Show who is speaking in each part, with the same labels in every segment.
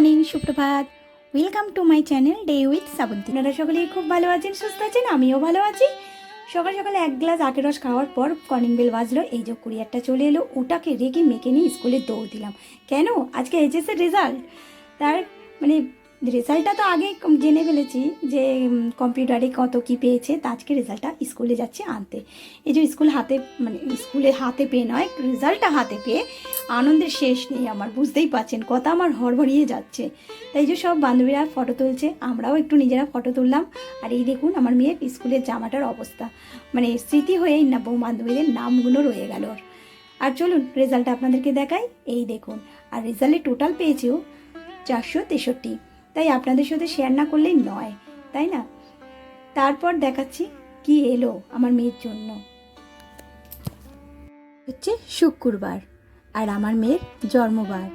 Speaker 1: Morning, সুপ্রভাত। Welcome to my channel day with Shrabanti. আপনারা সকলেই খুব ভালো আছেন, সুস্থ আছেন, আমিও ভালো আছি। সকাল সকালে এক গ্লাস আখের রস খাওয়ার পর কলিং বেল বাজলো, এই যে কুরিয়ারটা চলে এলো, ওটাকে রেখে মেখে নিয়ে স্কুলে দৌড় দিলাম। কেন? আজকে এইচএসের রেজাল্ট। তার মানে রেজাল্টটা তো আগে জেনে ফেলেছি যে কম্পিউটারে কত কি পেয়েছে, তা আজকে রেজাল্টটা স্কুলে যাচ্ছে আনতে। এই যে স্কুলে হাতে পেয়ে নয়, রেজাল্টটা হাতে পেয়ে আনন্দের শেষ নেই আমার, বুঝতেই পারছেন, কথা আমার হড়বড়িয়ে যাচ্ছে। তাই যে সব বান্ধবীরা ফটো তুলছে, আমরাও একটু নিজেরা ফটো তুললাম। আর এই দেখুন আমার মেয়ের স্কুলের জামাটার অবস্থা, মানে স্মৃতি হয়েই না বউ বান্ধবীদের নামগুলো রয়ে গেল। আর চলুন রেজাল্টটা আপনাদেরকে দেখাই। এই দেখুন, আর রেজাল্টে টোটাল পেয়েছেও 463। তাই আপনাদের সাথে শেয়ার না করলেই নয়, তাই না? তারপর দেখাচ্ছি কি এলো আমার মেয়ের জন্য। হচ্ছে শুক্রবার আর আমার মেয়ের জন্মবার।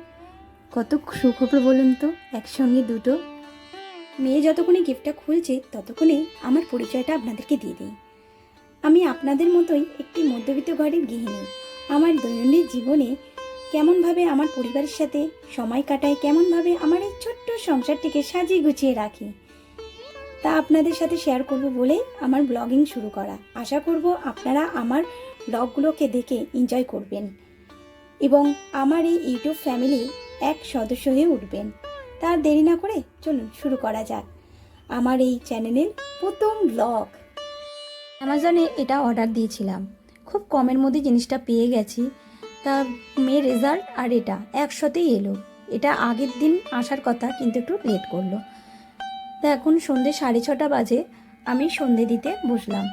Speaker 1: কত সুখবর বলুন তো, একসঙ্গে দুটো। মেয়ে যতক্ষণে গিফটটা খুলছে ততক্ষণে আমার পরিচয়টা আপনাদেরকে দিয়ে দিই। আমি আপনাদের মতোই একটি মধ্যবিত্ত ঘরের গৃহিণী। আমার দৈনন্দিন জীবনে কেমনভাবে আমার পরিবারের সাথে সময় কাটাই, কেমনভাবে আমার এই ছোট্ট সংসারটিকে সাজিয়ে গুছিয়ে রাখি, তা আপনাদের সাথে শেয়ার করব বলেই আমার ব্লগিং শুরু করা। আশা করব আপনারা আমার ব্লগগুলোকে দেখে এনজয় করবেন এবং আমার এই ইউটিউব ফ্যামিলি এক সদস্য হয়ে উঠবেন। তা দেরি না করে চলুন শুরু করা যাক আমার এই চ্যানেলের প্রথম ব্লগ। অ্যামাজনে এটা অর্ডার দিয়েছিলাম, খুব কমের মধ্যে জিনিসটা পেয়ে গেছি। তা মেয়ের রেজাল্ট আর এটা একসাথেই এলো। এটা আগের দিন আসার কথা, কিন্তু একটু লেট করলো। তা এখন সন্ধ্যে 6:30 বাজে, আমি সন্ধে দিতে বসলাম।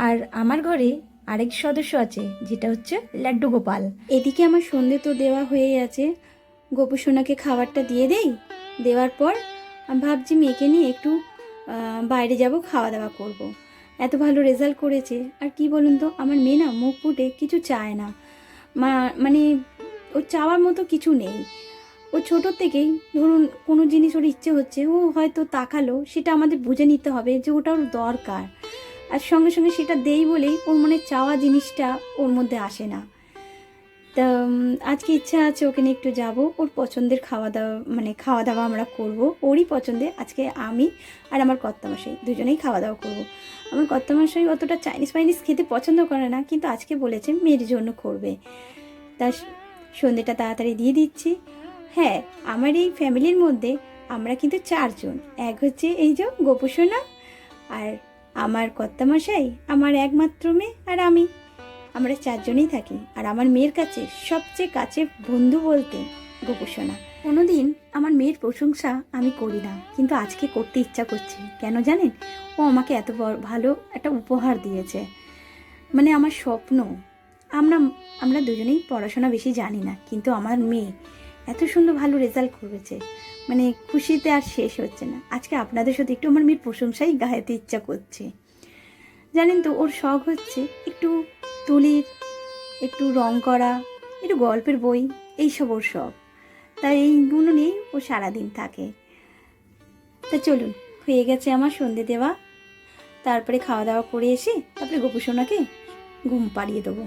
Speaker 1: আর আমার ঘরে আরেক সদস্য আছে, যেটা হচ্ছে লাড্ডু গোপাল। এদিকে আমার সন্ধে তো দেওয়া হয়েই আছে, গোপু সোনাকে খাবারটা দিয়ে দেই। দেওয়ার পর আমি ভাবছি মেয়েকে নিয়ে একটু বাইরে যাব, খাওয়া দাওয়া করব। এত ভালো রেজাল্ট করেছে, আর কি বলুন তো, আমার মেয়ে না মুখ ফুটে কিছু চায় না। মানে ওর চাওয়ার মতো কিছু নেই। ও ছোটোর থেকেই ধরুন কোনো জিনিস ওর ইচ্ছে হচ্ছে, ও হয়তো তাকালো, সেটা আমাদের বুঝে নিতে হবে যে ওটা ওর দরকার, আর সঙ্গে সঙ্গে সেটা দেই বলেই ওর মনে চাওয়া জিনিসটা ওর মধ্যে আসে না। তা আজকে ইচ্ছা আছে ওকে নিয়ে একটু যাব, ওর পছন্দের খাওয়া দাওয়া আমরা করব। ওরই পছন্দের আজকে আমি আর আমার কর্তামশাই দুজনেই খাওয়া দাওয়া করব। আমার কর্তামশাই অতটা চাইনিজ ফাইনিজ খেতে পছন্দ করে না, কিন্তু আজকে বলেছে মেয়ের জন্য করবে। তা সন্ধ্যেটা তাড়াতাড়ি দিয়ে দিচ্ছি। হ্যাঁ, আমার এই ফ্যামিলির মধ্যে আমরা কিন্তু 4 জন। এক হচ্ছে এই যে গোপু সোনা, আর আমার কর্তামশাই, আমার একমাত্র মেয়ে, আর আমি। আমরা 4 জনেই থাকি। আর আমার মেয়ের কাছে সবচেয়ে কাছে বন্ধু বলতে গোপু সোনা। কোনোদিন আমার মেয়ের প্রশংসা আমি করি না, কিন্তু আজকে করতে ইচ্ছা করছে। কেন জানেন? ও আমাকে এত ভালো একটা উপহার দিয়েছে, মানে আমার স্বপ্ন। আমরা দুজনেই পড়াশোনা বেশি জানি না, কিন্তু আমার মেয়ে এত সুন্দর ভালো রেজাল্ট করেছে, মানে খুশিতে আর শেষ হচ্ছে না। আজকে আপনাদের সাথে একটু আমার মেয়ের প্রশংসাই গাইতে ইচ্ছা করছে। জানেন তো, ওর শখ হচ্ছে একটু তুলির, একটু রং করা, একটু গল্পের বই, এইসব ওর শখ। তাই এইগুলো নিয়েই ও সারাদিন থাকে। তা চলুন, হয়ে গেছে আমার সন্ধে দেওয়া। তারপরে খাওয়া দাওয়া করে এসে তারপরে গোপু সোনাকে ঘুম পাড়িয়ে দেবো।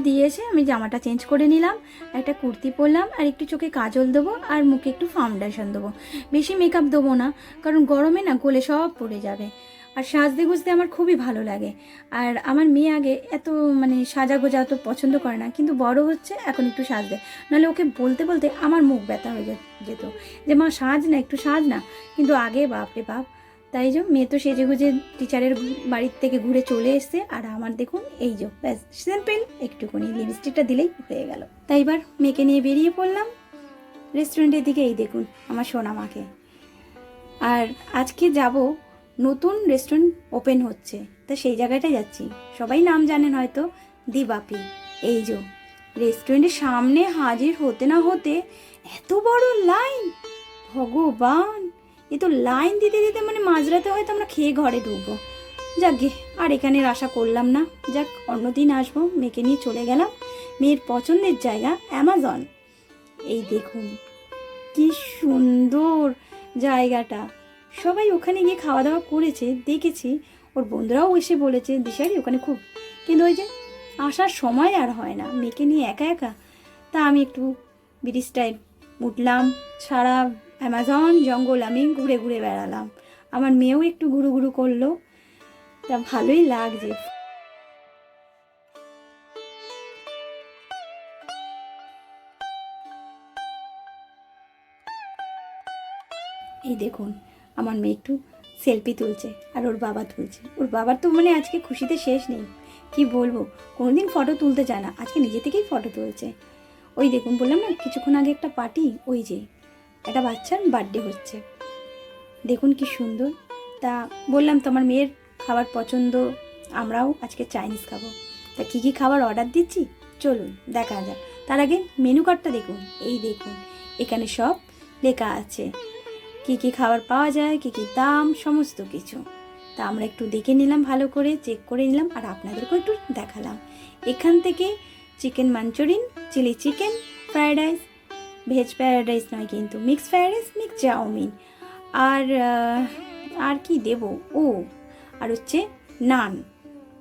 Speaker 1: দিয়ে এসে আমি জামাটা চেঞ্জ করে নিলাম, একটা কুর্তি পরলাম, আর একটু চোখে কাজল দেবো, আর মুখে একটু ফাউন্ডেশন দেবো। বেশি মেকআপ দেবো না, কারণ গরমে না গলে সব পড়ে যাবে। আর সাজতে গুজতে আমার খুবই ভালো লাগে। আর আমার মেয়ে আগে এত মানে সাজা গোজা অত পছন্দ করে না, কিন্তু বড় হচ্ছে এখন একটু সাজতে, নাহলে ওকে বলতে বলতে আমার মুখ ব্যথা হয়ে যেত যে মা সাজ না, একটু সাজ না। কিন্তু আগে বাপরে বাপ। তাই যে মেয়ে তো সেজে গুজে টিচারের বাড়ির থেকে ঘুরে চলে এসছে, আর আমার দেখুন এই যে ব্যাস সিম্পল একটুখানি লিপস্টিকটা দিলেই হয়ে গেল। তাই এবার মেয়েকে নিয়ে বেরিয়ে পড়লাম রেস্টুরেন্টের দিকে। এই দেখুন আমার সোনা মাকে। আর আজকে যাব, নতুন রেস্টুরেন্ট ওপেন হচ্ছে, তা সেই জায়গাটায় যাচ্ছি। সবাই নাম জানেন হয়তো, দি বাপি। এই যে রেস্টুরেন্টের সামনে হাজির হতে না হতে এত বড় লাইন, ভগবান! এ তো লাইন দিতে দিতে মানে মাঝরাতে হয়তো আমরা খেয়ে ঘরে ঢুকবো। যাকগে, আর এখানের আশা করলাম না। যাক, অন্যদিন আসবো। মেয়েকে নিয়ে চলে গেলাম মেয়ের পছন্দের জায়গা অ্যামাজন। এই দেখুন কি সুন্দর জায়গাটা। সবাই ওখানে গিয়ে খাওয়া দাওয়া করেছে দেখেছি, ওর বন্ধুরাও এসে বলেছে দিশারি ওখানে খুব, কিন্তু ওই যে আসার সময় আর হয় না মেয়েকে নিয়ে একা একা। তা আমি একটু ব্রিজটায় উঠলাম, সারা অ্যামাজন জঙ্গল আমি ঘুরে ঘুরে বেড়ালাম। আমার মেয়েও একটু ঘুরু ঘুরু করলো, তা ভালোই লাগছে। এই দেখুন আমার মেয়ে একটু সেলফি তুলছে, আর ওর বাবা তুলছে। ওর বাবার তো মানে আজকে খুশিতে শেষ নেই, কি বলবো। কোনোদিন ফটো তুলতে চায় না, আজকে নিজে থেকেই ফটো তুলছে। ওই দেখুন, বললাম না কিছুক্ষণ আগে একটা পার্টি, ওই যে একটা বাচ্চার বার্থডে হচ্ছে, দেখুন কি সুন্দর। তা বললাম তো আমার মেয়ের খাবার পছন্দ, আমরাও আজকে চাইনিজ খাবো। তা কী কী খাবার অর্ডার দিচ্ছি চলুন দেখা যাক। তার আগে মেনু কার্ডটা দেখুন। এই দেখুন এখানে সব লেখা আছে, কী কী খাবার পাওয়া যায়, কী কী দাম, সমস্ত কিছু। তা আমরা একটু দেখে নিলাম, ভালো করে চেক করে নিলাম, আর আপনাদেরকেও একটু দেখালাম। এখান থেকে chicken manchurian, chilli chicken, fried rice, veg fried rice নয় কিন্তু mix fried rice, mix chowmein, আর কি দেব, ও আর হচ্ছে নান।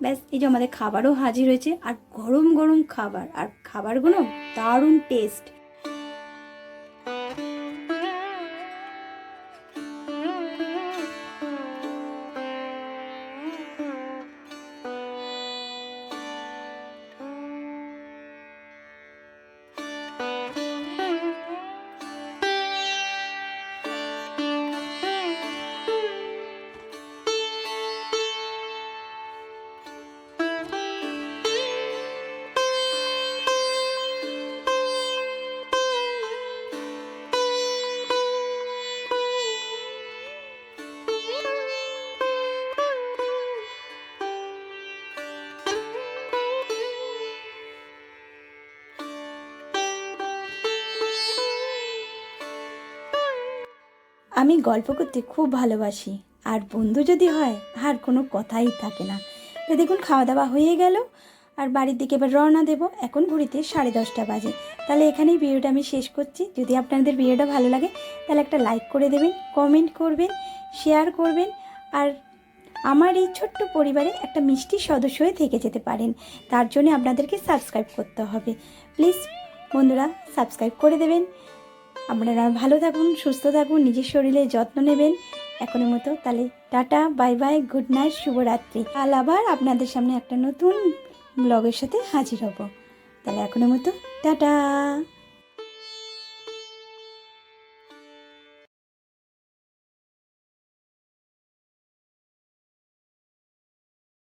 Speaker 1: ব্যাস, এই যে আমাদের খাবারও হাজির হয়েছে, আর গরম গরম খাবার, আর খাবারগুলো দারুণ টেস্ট। আমি গল্প করতে খুব ভালোবাসি, আর বন্ধু যদি হয় আর কোনো কথাই থাকে না। তো দেখুন খাওয়া দাওয়া হয়ে গেল, আর বাড়ির দিকে এবার রওনা দেবো। এখন ঘড়িতে 10:30 বাজে। তাহলে এখানেই ভিডিওটা আমি শেষ করছি। যদি আপনাদের ভিডিওটা ভালো লাগে তাহলে একটা লাইক করে দেবেন, কমেন্ট করবেন, শেয়ার করবেন, আর আমার এই ছোট্ট পরিবারে একটা মিষ্টি সদস্য হয়ে থেকে যেতে পারেন। তার জন্য আপনাদেরকে সাবস্ক্রাইব করতে হবে। প্লিজ বন্ধুরা সাবস্ক্রাইব করে দেবেন। আপনারা ভালো থাকুন, সুস্থ থাকুন, নিজের শরীরের যত্ন নেবেন এখনের মতো। তাহলে tata, bye bye, good night, শুভরাত্রি। কাল আবার আপনাদের সামনে একটা নতুন ব্লগের সাথে হাজির হব। তাহলে এখনের মতো টাটা।